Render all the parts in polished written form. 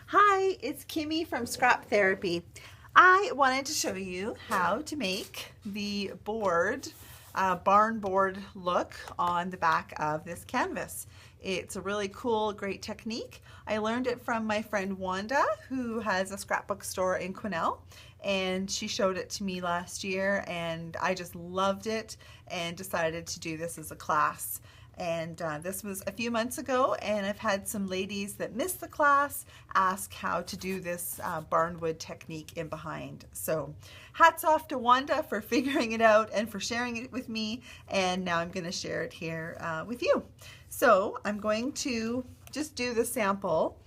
Hi, it's Kimmy from Scrap Therapy. I wanted to show you how to make the board, barn board look on the back of this canvas. It's a really cool, great technique. I learned it from my friend Wanda, who has a scrapbook store in Quesnel, and she showed it to me last year, and I just loved it and decided to do this as a class. And this was a few months ago, and I've had some ladies that missed the class ask how to do this barnwood technique in behind. So hats off to Wanda for figuring it out and for sharing it with me, and now I'm going to share it here with you. So I'm going to just do the sample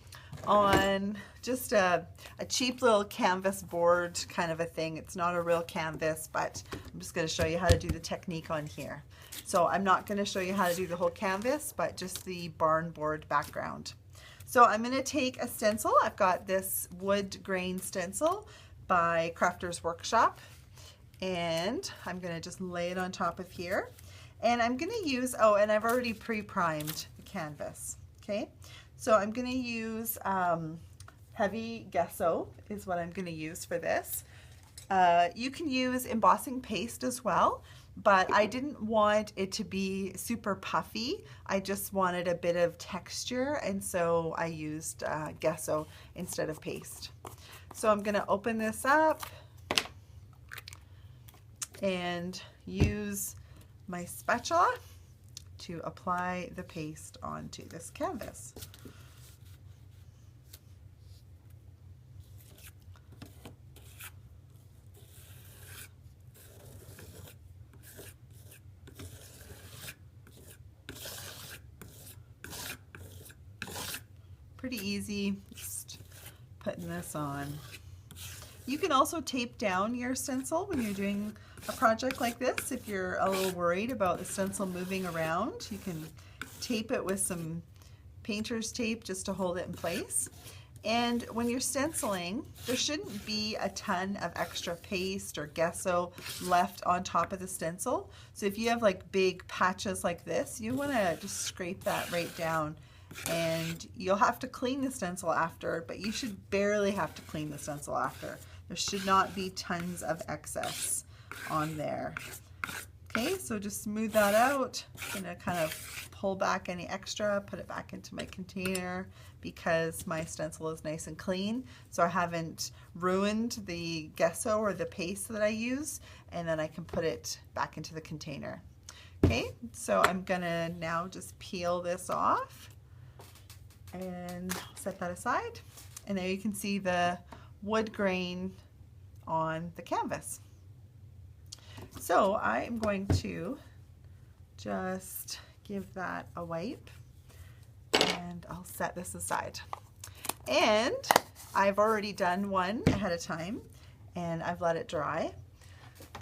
on just a cheap little canvas board kind of a thing. It's not a real canvas, but I'm just going to show you how to do the technique on here. So I'm not going to show you how to do the whole canvas, but just the barn board background. So I'm going to take a stencil. I've got this wood grain stencil by Crafter's Workshop, and I'm going to just lay it on top of here. And I'm going to use, oh, and I've already pre-primed the canvas, okay? So I'm going to use heavy gesso is what I'm going to use for this. You can use embossing paste as well, but I didn't want it to be super puffy. I just wanted a bit of texture, and so I used gesso instead of paste. So I'm going to open this up and use my spatula to apply the paste onto this canvas. Pretty easy, just putting this on. You can also tape down your stencil when you're doing a project like this. If you're a little worried about the stencil moving around, you can tape it with some painter's tape just to hold it in place. And when you're stenciling, there shouldn't be a ton of extra paste or gesso left on top of the stencil. So if you have like big patches like this, you want to just scrape that right down. And you'll have to clean the stencil after, but you should barely have to clean the stencil after. There should not be tons of excess on there. Okay, so just smooth that out. I'm going to kind of pull back any extra, put it back into my container because my stencil is nice and clean, so I haven't ruined the gesso or the paste that I use, and then I can put it back into the container. Okay, so I'm going to now just peel this off and set that aside, and there you can see the wood grain on the canvas. So I am going to just give that a wipe, and I'll set this aside. And I've already done one ahead of time, and I've let it dry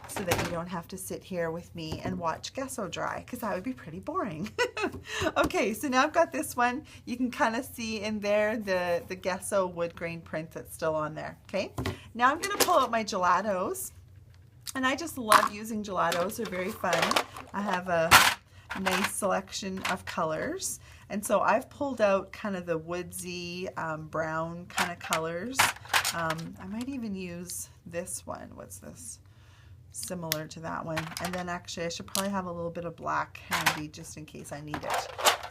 so that you don't have to sit here with me and watch gesso dry, because that would be pretty boring. Okay, so now I've got this one. You can kind of see in there the gesso wood grain print that's still on there. Okay, now I'm going to pull out my gelatos, and I just love using gelatos. They're very fun. I have a nice selection of colors, and so I've pulled out kind of the woodsy brown kind of colors. I might even use this one. What's this? Similar to that one. And then actually I should probably have a little bit of black handy just in case I need it.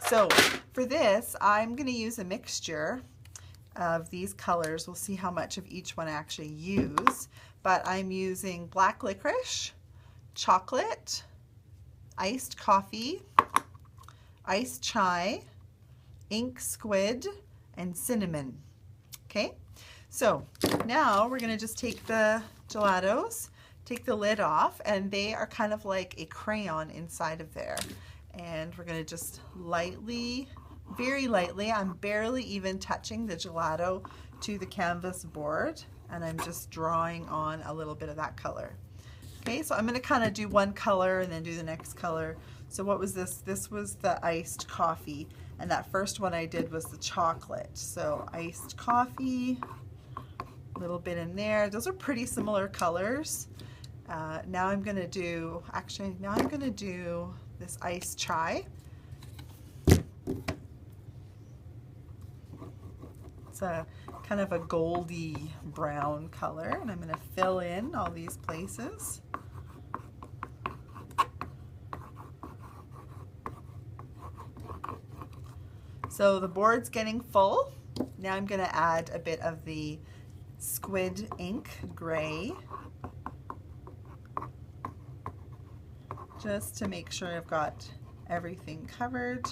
So for this, I'm going to use a mixture of these colors. We'll see how much of each one I actually use, but I'm using black licorice, chocolate, iced coffee, iced chai, ink squid, and cinnamon. Okay, so now we're going to just take the gelatos, take the lid off, and they are kind of like a crayon inside of there. And we're going to just lightly, very lightly, I'm barely even touching the gelato to the canvas board, and I'm just drawing on a little bit of that color. Okay, so I'm going to kind of do one color and then do the next color. So what was this? This was the iced coffee, and that first one I did was the chocolate. So iced coffee, a little bit in there. Those are pretty similar colors. Now I'm going to do, actually, now I'm going to do this iced chai. It's a kind of a goldy brown color, and I'm going to fill in all these places. So the board's getting full. Now I'm going to add a bit of the squid ink gray, just to make sure I've got everything covered.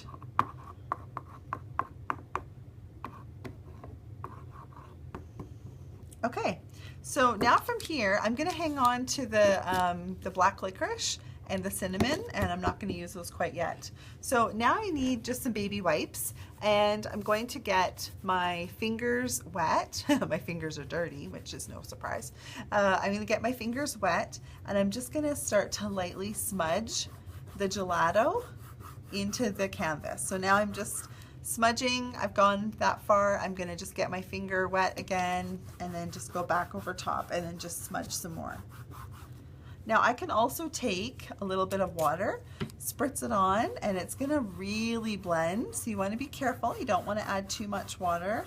Okay, so now from here, I'm going to hang on to the black licorice and the cinnamon, and I'm not going to use those quite yet. So now I need just some baby wipes, and I'm going to get my fingers wet. My fingers are dirty, which is no surprise. I'm going to get my fingers wet, and I'm just going to start to lightly smudge the gelato into the canvas. So now I'm just smudging. I've gone that far. I'm going to just get my finger wet again, and then just go back over top and then just smudge some more. Now I can also take a little bit of water, spritz it on, and it's going to really blend. So you want to be careful. You don't want to add too much water.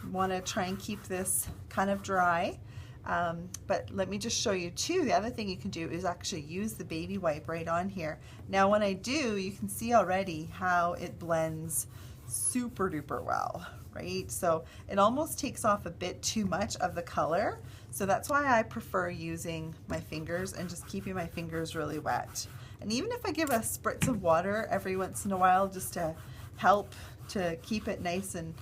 You want to try and keep this kind of dry. But let me just show you too, the other thing you can do is actually use the baby wipe right on here. Now when I do, you can see already how it blends super duper well, right? So it almost takes off a bit too much of the color. So that's why I prefer using my fingers and just keeping my fingers really wet. And even if I give a spritz of water every once in a while just to help to keep it nice and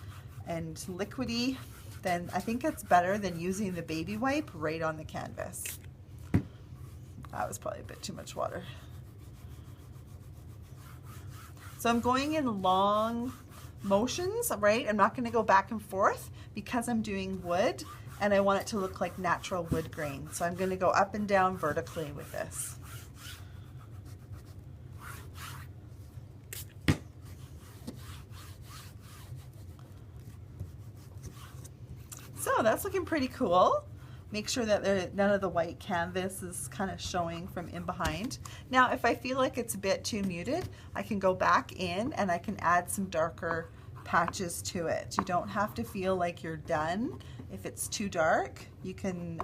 liquidy, then I think it's better than using the baby wipe right on the canvas. That was probably a bit too much water. So I'm going in long motions, right? I'm not going to go back and forth because I'm doing wood and I want it to look like natural wood grain. So I'm going to go up and down vertically with this. So that's looking pretty cool. Make sure that none of the white canvas is kind of showing from in behind. Now, if I feel like it's a bit too muted, I can go back in and I can add some darker patches to it. You don't have to feel like you're done. If it's too dark, you can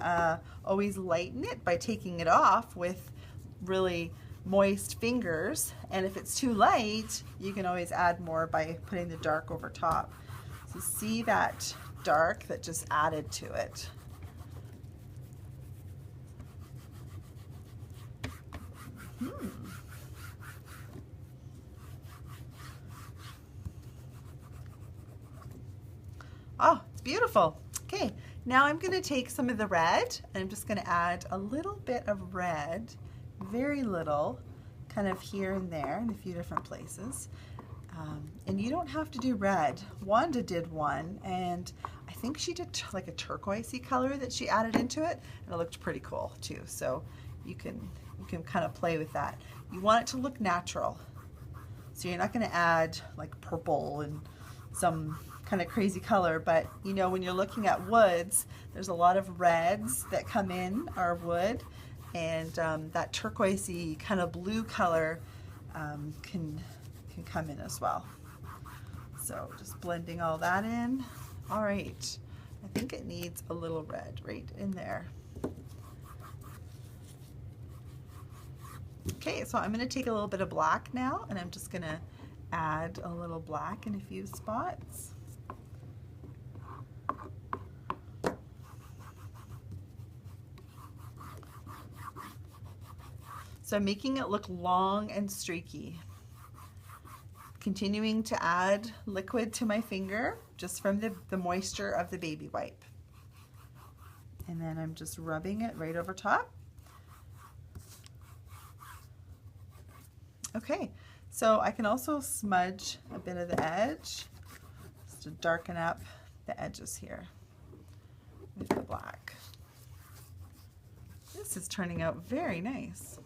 always lighten it by taking it off with really moist fingers. And if it's too light, you can always add more by putting the dark over top. So see that dark that just added to it. Oh, it's beautiful. Okay, now I'm going to take some of the red and I'm just going to add a little bit of red, very little, kind of here and there in a few different places. And you don't have to do red. Wanda did one, and I think she did like a turquoisey color that she added into it, and it looked pretty cool too. So you can kind of play with that. You want it to look natural. So you're not going to add like purple and some kind of crazy color, but you know, when you're looking at woods, there's a lot of reds that come in our wood, and that turquoisey kind of blue color can come in as well. So just blending all that in. All right, I think it needs a little red right in there. Okay, so I'm going to take a little bit of black now, and I'm just going to add a little black in a few spots. So I'm making it look long and streaky. Continuing to add liquid to my finger just from the moisture of the baby wipe. And then I'm just rubbing it right over top. Okay, so I can also smudge a bit of the edge just to darken up the edges here with the black. This is turning out very nice.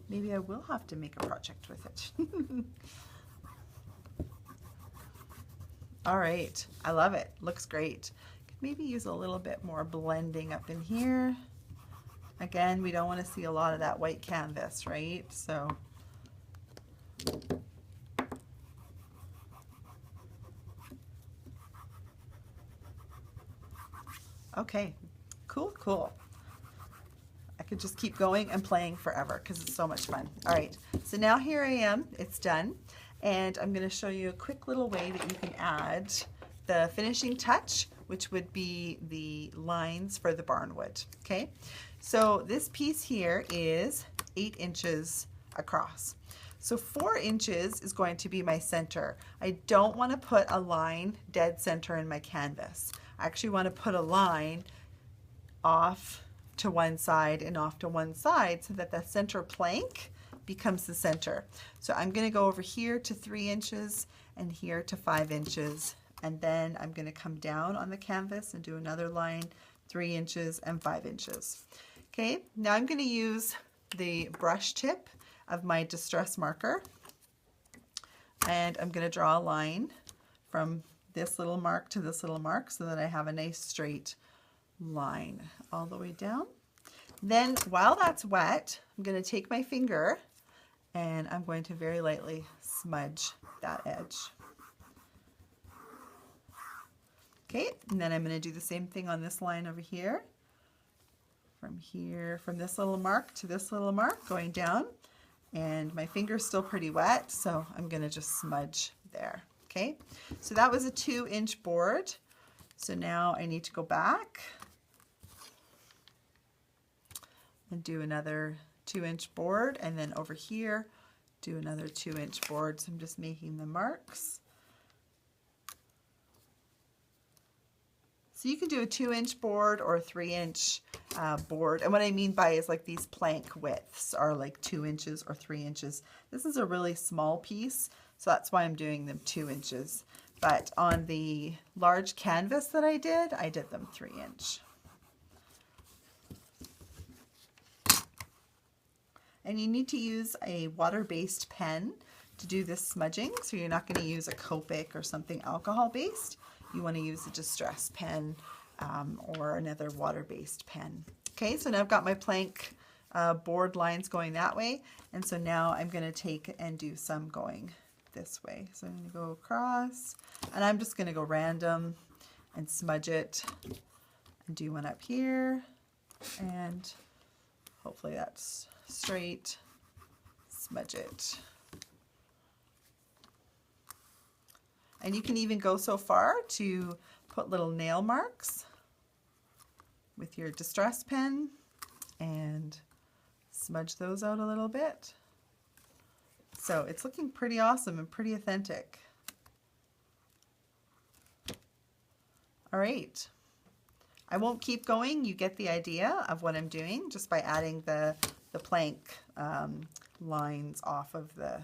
Maybe I will have to make a project with it. All right, I love it. Looks great. Could maybe use a little bit more blending up in here. Again, we don't want to see a lot of that white canvas, right? So Okay, cool, cool. I could just keep going and playing forever because it's so much fun. All right, so now here I am, it's done. And I'm going to show you a quick little way that you can add the finishing touch, which would be the lines for the barnwood. Okay, so this piece here is 8 inches across. So 4 inches is going to be my center. I don't want to put a line dead center in my canvas. I actually want to put a line off to one side and off to one side so that the center plank becomes the center. So I'm going to go over here to 3 inches and here to 5 inches, and then I'm going to come down on the canvas and do another line 3 inches and 5 inches. Okay, now I'm going to use the brush tip of my distress marker, and I'm going to draw a line from this little mark to this little mark so that I have a nice straight line all the way down. Then while that's wet, I'm going to take my finger and I'm going to very lightly smudge that edge. Okay, and then I'm going to do the same thing on this line over here. From this little mark to this little mark, going down. And my finger's still pretty wet, so I'm going to just smudge there. Okay, so that was a 2-inch board. So now I need to go back and do another 2-inch board, and then over here do another 2-inch board. So I'm just making the marks. So you can do a 2-inch board or a 3-inch board, and what I mean by is like these plank widths are like 2 inches or 3 inches. This is a really small piece, so that's why I'm doing them 2 inches. But on the large canvas that I did them 3-inch. And you need to use a water-based pen to do this smudging, so you're not going to use a Copic or something alcohol-based. You want to use a distress pen or another water-based pen. Okay, so now I've got my plank board lines going that way, and so now I'm going to take and do some going this way. So I'm going to go across, and I'm just going to go random and smudge it and do one up here, and hopefully that's straight. Smudge it. And you can even go so far to put little nail marks with your distress pen and smudge those out a little bit. So it's looking pretty awesome and pretty authentic. All right. I won't keep going. You get the idea of what I'm doing just by adding the plank lines off of the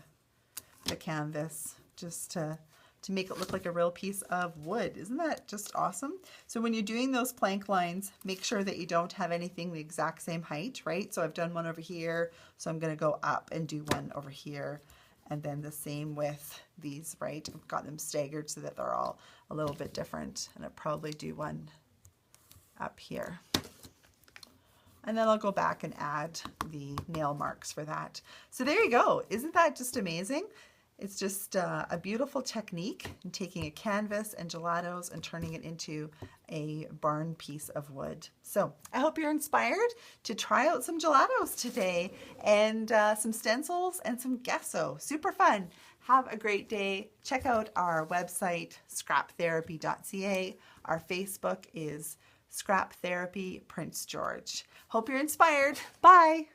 canvas just to make it look like a real piece of wood. Isn't that just awesome? So when you're doing those plank lines, make sure that you don't have anything the exact same height, right? So I've done one over here, so I'm going to go up and do one over here, and then the same with these, right? I've got them staggered so that they're all a little bit different, and I'll probably do one up here. And then I'll go back and add the nail marks for that. So there you go. Isn't that just amazing? It's just a beautiful technique in taking a canvas and gelatos and turning it into a barn piece of wood. So I hope you're inspired to try out some gelatos today, and some stencils and some gesso. Super fun. Have a great day. Check out our website, scraptherapy.ca. Our Facebook is Scrap Therapy Prince George. Hope you're inspired. Bye.